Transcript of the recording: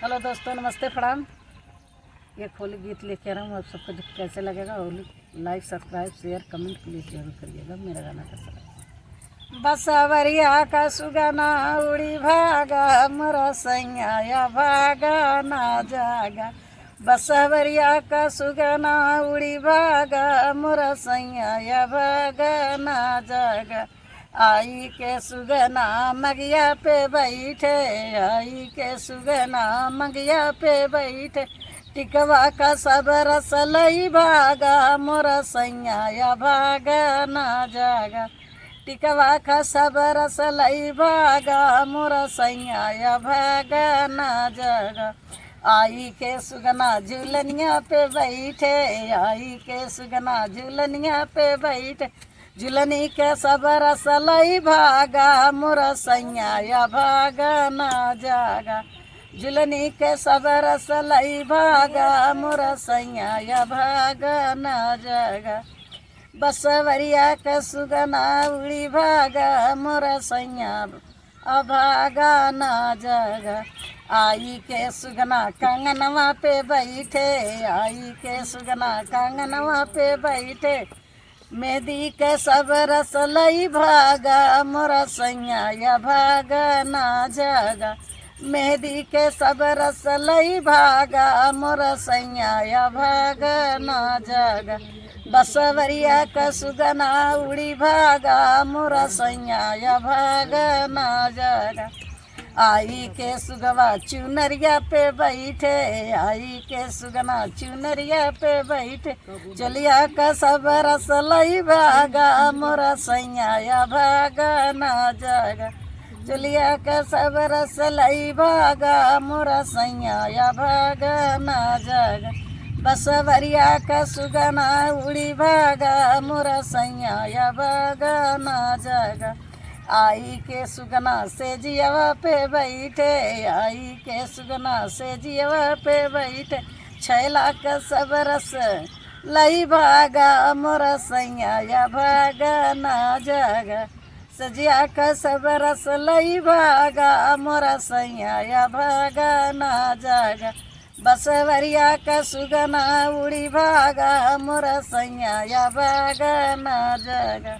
Hello दोस्तों, नमस्ते, प्रणाम। ये खोली गीत लेके आ रहा हूँ। आप सबको कैसे लगेगा और like, subscribe, share, comment please जरूर करिएगा। मेरा गाना कैसा लगा। बसवरिया का सुगना उड़ी भागा, मोरा सैया भागा ना जागा। बसवरिया का सुगना उड़ी भागा, मोरा सैया भागा ना जागा। आई के सुगना मगिया पे बैठे, आई के सुगना मगिया पे बैठे। टिकवा का सब रसलई भागा, मोरा सैया भागा ना जागा। टिकवा का सब रसलई भागा, मोरा सैया भागा ना जागा। आई के सुगना झूलनिया पे बैठे, आई के सुगना झूलनिया पे बैठे। झुलनी के सब रसलई भागा, मोरा सैया भागा ना जागा। झुलनी के सब रसलई भागा, मोरा सैया भागा ना जागा। बसवरिया के सुगना उड़ी भागा, मोरा सैया भागा ना जागा। आई के सुगना कंगनवा पे बैठे, आई के सुगना कंगनवा पे बैठे। मेहंदी के सब रसलई भागा, मोरा सैया भागा ना जागा। मेहंदी के सब रसलई भागा, मोरा सैया भागा ना जागा। बसवरिया का सुगना उड़ी भागा, मोरा सैया भागा ना जागा। आई के सुगवा चुनरिया पे बैठे, आई के सुगना चुनरिया पे बैठे। चलिया का सब रसलई भागा, मोरा सैया भागा ना जागा। चलिया का सब रसलई भागा, मोरा सैया भागा ना जागा। बसवरिया का सुगना उड़ी भागा, मोरा सैया भागा ना जागा। आई के सुगना से जियवा पे बैठे, आई के सुगना से जियवा पे बैठे। छैला का सब रस लई भागा, मोरा सैया भागा ना जागा। सजिया का सब रस लई भागा, मोरा सैया भागा ना जागा। बसवरिया का सुगना उड़ी भागा, मोरा सैया भागा ना जागा।